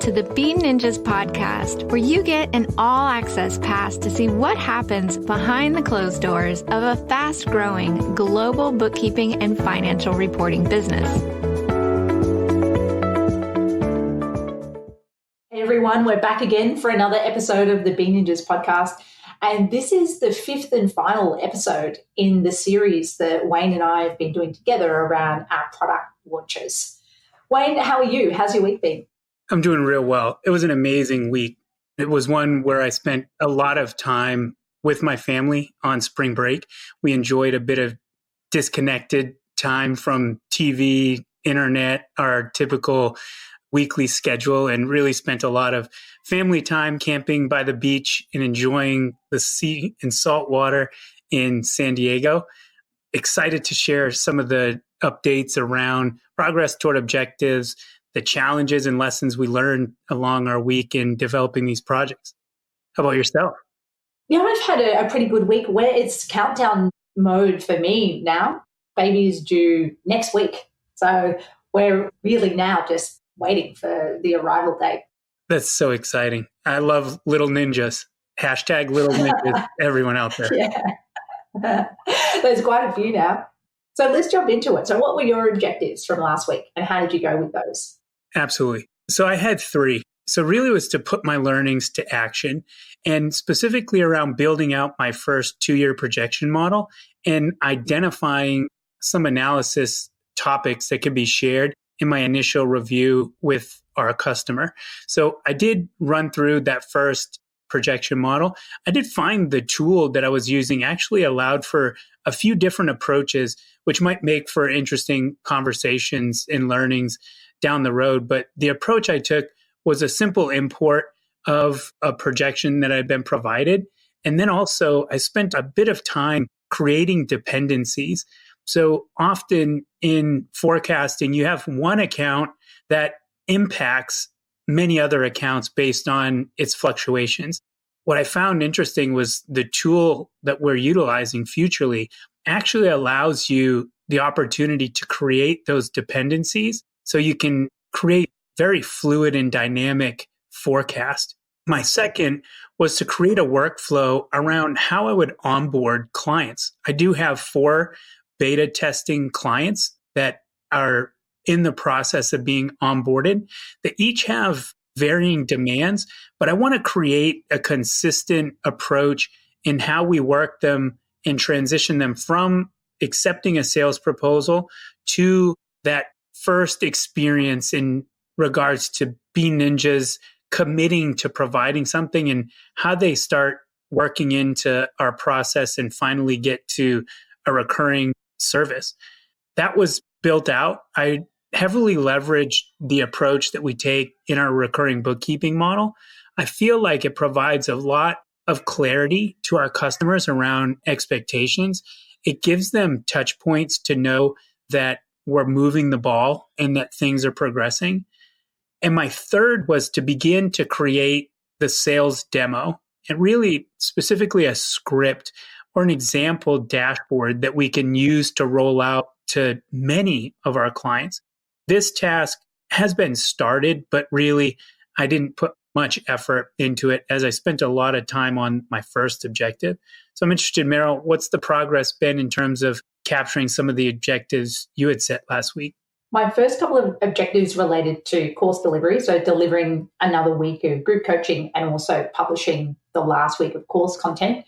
to the Beat Ninjas podcast, where you get an all-access pass to see what happens behind the closed doors of a fast-growing global bookkeeping and financial reporting business. Hey everyone, we're back again for another episode of the Beat Ninjas podcast. And this is the fifth and final episode in the series that Wayne and I have been doing together around our product launches. Wayne, how are you? How's your week been? I'm doing real well. It was an amazing week. It was one where I spent a lot of time with my family on spring break. We enjoyed a bit of disconnected time from TV, internet, our typical weekly schedule, and really spent a lot of family time camping by the beach and enjoying the sea and salt water in San Diego. Excited to share some of the updates around progress toward objectives, the challenges and lessons we learned along our week in developing these projects. How about yourself? Yeah, I've had a pretty good week where it's countdown mode for me now. Baby is due next week. So we're really now just waiting for the arrival date. That's so exciting. I love little ninjas. Hashtag little ninjas, everyone out there. Yeah. There's quite a few now. So let's jump into it. So what were your objectives from last week and how did you go with those? Absolutely. So I had three. So really it was to put my learnings to action, and specifically around building out my first 2-year projection model and identifying some analysis topics that could be shared in my initial review with our customer. So I did run through that first projection model. I did find the tool that I was using actually allowed for a few different approaches, which might make for interesting conversations and learnings down the road. But the approach I took was a simple import of a projection that had been provided. And then also I spent a bit of time creating dependencies. So often in forecasting, you have one account that impacts many other accounts based on its fluctuations. What I found interesting was the tool that we're utilizing Futurely actually allows you the opportunity to create those dependencies so you can create very fluid and dynamic forecast. My second was to create a workflow around how I would onboard clients. I do have 4 beta testing clients that are in the process of being onboarded. They each have varying demands, but I want to create a consistent approach in how we work them and transition them from accepting a sales proposal to that first experience in regards to Beat Ninjas committing to providing something and how they start working into our process and finally get to a recurring service. That was built out. I heavily leveraged the approach that we take in our recurring bookkeeping model. I feel like it provides a lot of clarity to our customers around expectations. It gives them touch points to know that we're moving the ball and that things are progressing. And my third was to begin to create the sales demo and really specifically a script or an example dashboard that we can use to roll out to many of our clients. This task has been started, but really I didn't put much effort into it as I spent a lot of time on my first objective. So I'm interested, Meryl, what's the progress been in terms of capturing some of the objectives you had set last week? My first couple of objectives related to course delivery, so delivering another week of group coaching and also publishing the last week of course content.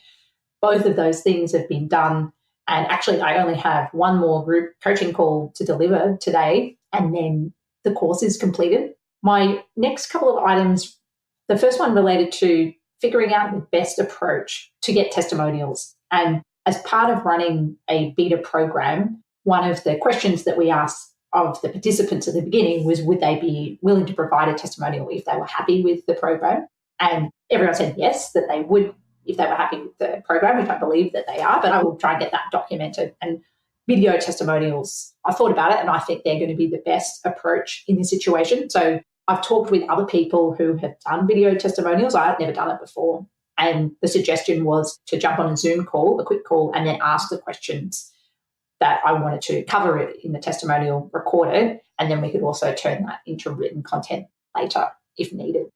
Both of those things have been done. And actually, I only have one more group coaching call to deliver today, and then the course is completed. My next couple of items, the first one related to figuring out the best approach to get testimonials. And as part of running a beta program, one of the questions that we asked of the participants at the beginning was, would they be willing to provide a testimonial if they were happy with the program? And everyone said yes, that they would if they were happy with the program, which I believe that they are, but I will try and get that documented. And video testimonials, I thought about it and I think they're going to be the best approach in this situation. So I've talked with other people who have done video testimonials. I had never done it before. And the suggestion was to jump on a Zoom call, a quick call, and then ask the questions that I wanted to cover it in the testimonial, record it, and then we could also turn that into written content later. if needed.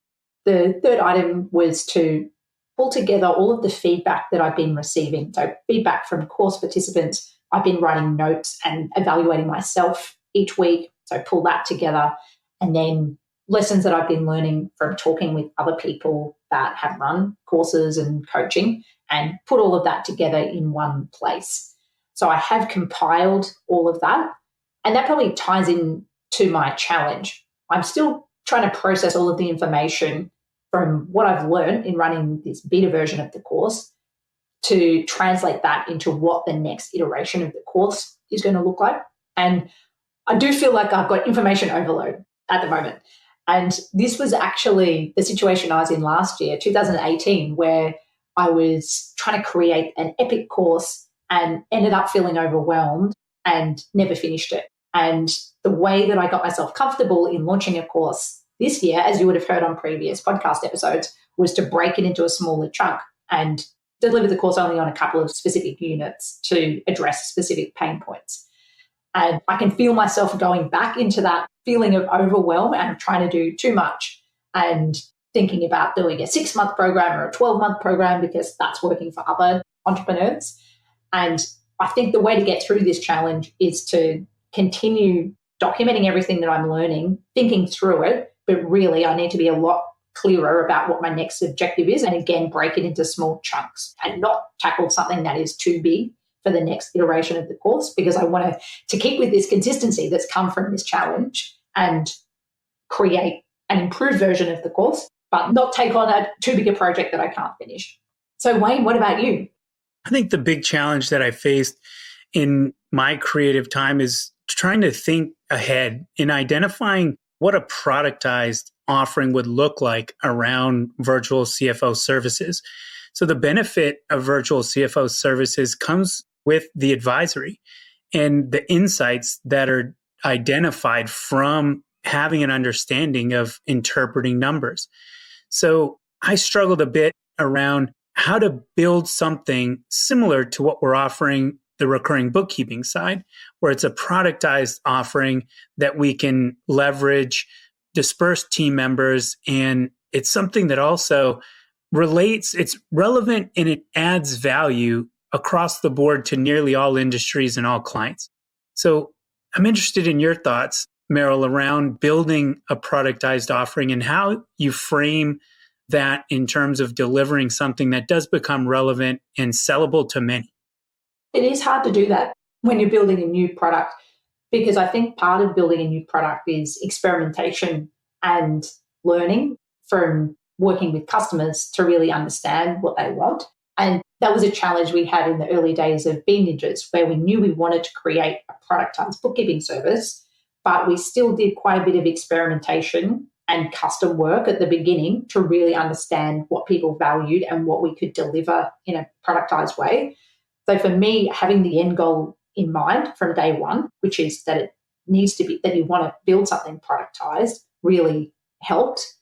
The third item was to pull together all of the feedback that I've been receiving. So feedback from course participants. I've been writing notes and evaluating myself each week. So pull that together. And then lessons that I've been learning from talking with other people that have run courses and coaching, and put all of that together in one place. So I have compiled all of that. And that probably ties in to my challenge. I'm still trying to process all of the information from what I've learned in running this beta version of the course to translate that into what the next iteration of the course is going to look like. And I do feel like I've got information overload at the moment. And this was actually the situation I was in last year, 2018, where I was trying to create an epic course and ended up feeling overwhelmed and never finished it. And the way that I got myself comfortable in launching a course this year, as you would have heard on previous podcast episodes, was to break it into a smaller chunk and deliver the course only on a couple of specific units to address specific pain points. And I can feel myself going back into that feeling of overwhelm and trying to do too much and thinking about doing a 6-month program or a 12-month program because that's working for other entrepreneurs. And I think the way to get through this challenge is to continue documenting everything that I'm learning, thinking through it, but really I need to be a lot clearer about what my next objective is, and again, break it into small chunks and not tackle something that is too big for the next iteration of the course, because I want to keep with this consistency that's come from this challenge and create an improved version of the course, but not take on a too big a project that I can't finish. So Wayne, what about you? I think the big challenge that I faced in my creative time is trying to think ahead in identifying what a productized offering would look like around virtual CFO services. So the benefit of virtual CFO services comes with the advisory and the insights that are identified from having an understanding of interpreting numbers. So I struggled a bit around how to build something similar to what we're offering the recurring bookkeeping side, where it's a productized offering that we can leverage, disperse team members, and it's something that also relates, it's relevant, and it adds value across the board to nearly all industries and all clients. So I'm interested in your thoughts, Meryl, around building a productized offering and how you frame that in terms of delivering something that does become relevant and sellable to many. It is hard to do that when you're building a new product, because I think part of building a new product is experimentation and learning from working with customers to really understand what they want. And that was a challenge we had in the early days of Bean Ninjas, where we knew we wanted to create a productized bookkeeping service, but we still did quite a bit of experimentation and custom work at the beginning to really understand what people valued and what we could deliver in a productized way. So for me, having the end goal in mind from day one, which is that it needs to be that you want to build something productized, really helped,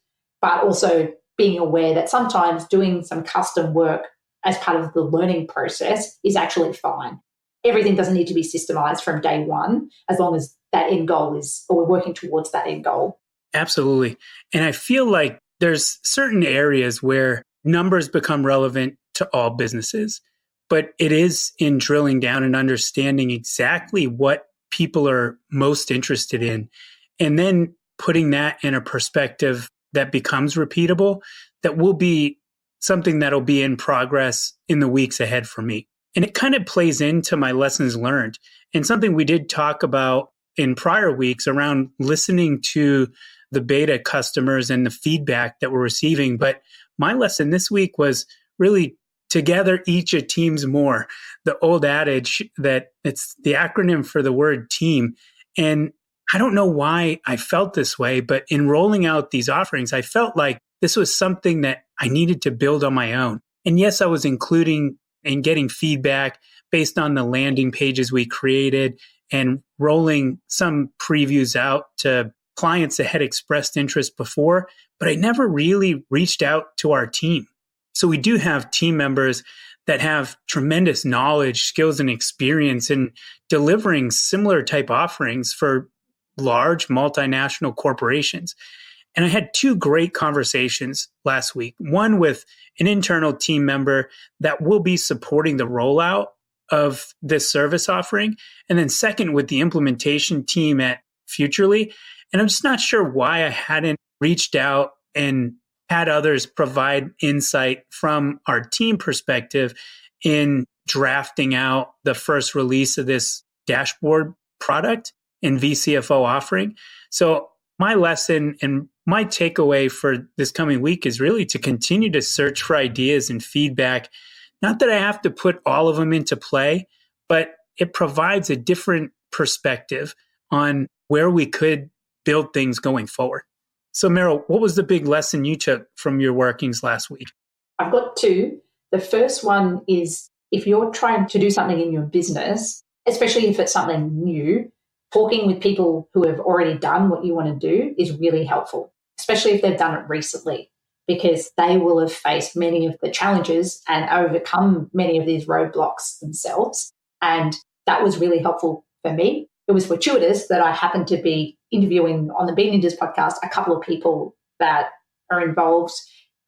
but also being aware that sometimes doing some custom work as part of the learning process is actually fine. Everything doesn't need to be systemized from day one, as long as that end goal is, or we're working towards that end goal. Absolutely. And I feel like there's certain areas where numbers become relevant to all businesses, but it is in drilling down and understanding exactly what people are most interested in, and then putting that in a perspective that becomes repeatable, that will be something that'll be in progress in the weeks ahead for me. And it kind of plays into my lessons learned and something we did talk about in prior weeks around listening to the beta customers and the feedback that we're receiving. But my lesson this week was really together each a teams more, the old adage that it's the acronym for the word team. And I don't know why I felt this way, but in rolling out these offerings, I felt like this was something that I needed to build on my own. And yes, I was including and getting feedback based on the landing pages we created and rolling some previews out to clients that had expressed interest before, but I never really reached out to our team. So we do have team members that have tremendous knowledge, skills, and experience in delivering similar type offerings for large multinational corporations. And I had two great conversations last week. One with an internal team member that will be supporting the rollout of this service offering. And then second with the implementation team at Futurely. And I'm just not sure why I hadn't reached out and had others provide insight from our team perspective in drafting out the first release of this dashboard product and VCFO offering. So my lesson and my takeaway for this coming week is really to continue to search for ideas and feedback. Not that I have to put all of them into play, but it provides a different perspective on where we could build things going forward. So Meryl, what was the big lesson you took from your workings last week? I've got two. The first one is if you're trying to do something in your business, especially if it's something new, talking with people who have already done what you want to do is really helpful, especially if they've done it recently, because they will have faced many of the challenges and overcome many of these roadblocks themselves. And that was really helpful for me. It was fortuitous that I happened to be interviewing on the Be Ninjas podcast a couple of people that are involved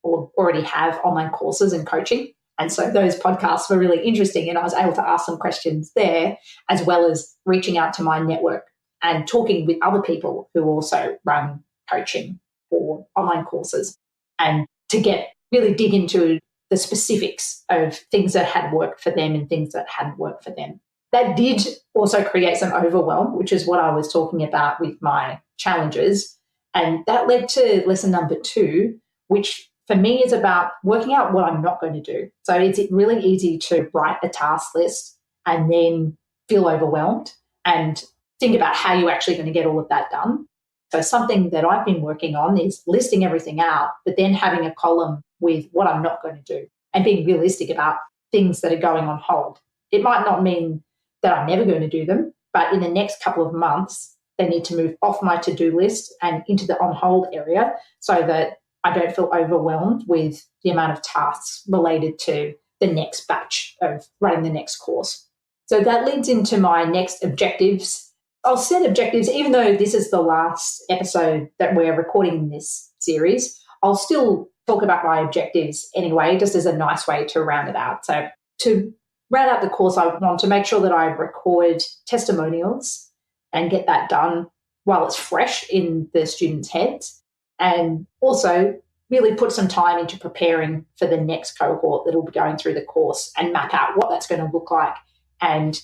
or already have online courses and coaching. And so those podcasts were really interesting, and I was able to ask some questions there, as well as reaching out to my network and talking with other people who also run coaching or online courses, and to really dig into the specifics of things that had worked for them and things that hadn't worked for them. That did also create some overwhelm, which is what I was talking about with my challenges. And that led to lesson number 2, which for me is about working out what I'm not going to do. So it's really easy to write a task list and then feel overwhelmed and think about how you're actually going to get all of that done. So something that I've been working on is listing everything out, but then having a column with what I'm not going to do and being realistic about things that are going on hold. It might not mean that I'm never going to do them, but in the next couple of months, they need to move off my to-do list and into the on-hold area so that I don't feel overwhelmed with the amount of tasks related to the next batch of running the next course. So that leads into my next objectives. I'll set objectives, even though this is the last episode that we're recording in this series, I'll still talk about my objectives anyway, just as a nice way to round it out. So to round out the course, I want to make sure that I record testimonials and get that done while it's fresh in the students' heads, and also really put some time into preparing for the next cohort that will be going through the course and map out what that's going to look like, and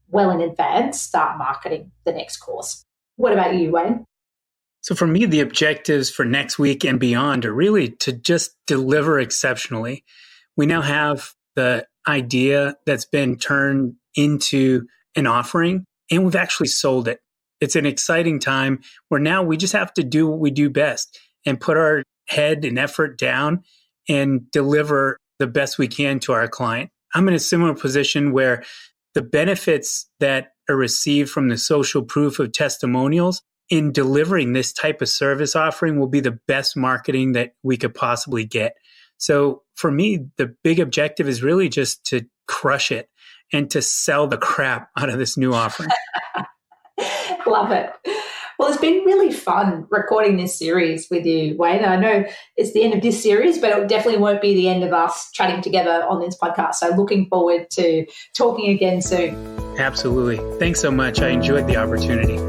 well in advance start marketing the next course. What about you, Wayne? So for me, the objectives for next week and beyond are really to just deliver exceptionally. We now have the idea that's been turned into an offering, and we've actually sold it. It's an exciting time where now we just have to do what we do best and put our head and effort down and deliver the best we can to our client. I'm in a similar position where the benefits that are received from the social proof of testimonials in delivering this type of service offering will be the best marketing that we could possibly get. So for me, the big objective is really just to crush it and to sell the crap out of this new offering. Love it. Well, it's been really fun recording this series with you, Wayne. I know it's the end of this series, but it definitely won't be the end of us chatting together on this podcast. So looking forward to talking again soon. Absolutely. Thanks so much. I enjoyed the opportunity.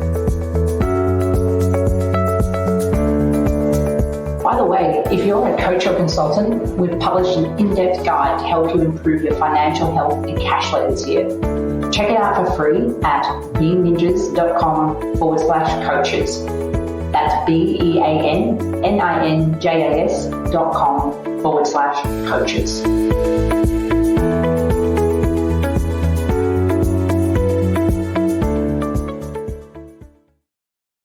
By the way, if you're a coach or consultant, we've published an in-depth guide to help you improve your financial health and cash flow this year. Check it out for free at beninjas.com/coaches. That's BEANNINJAS.com/coaches.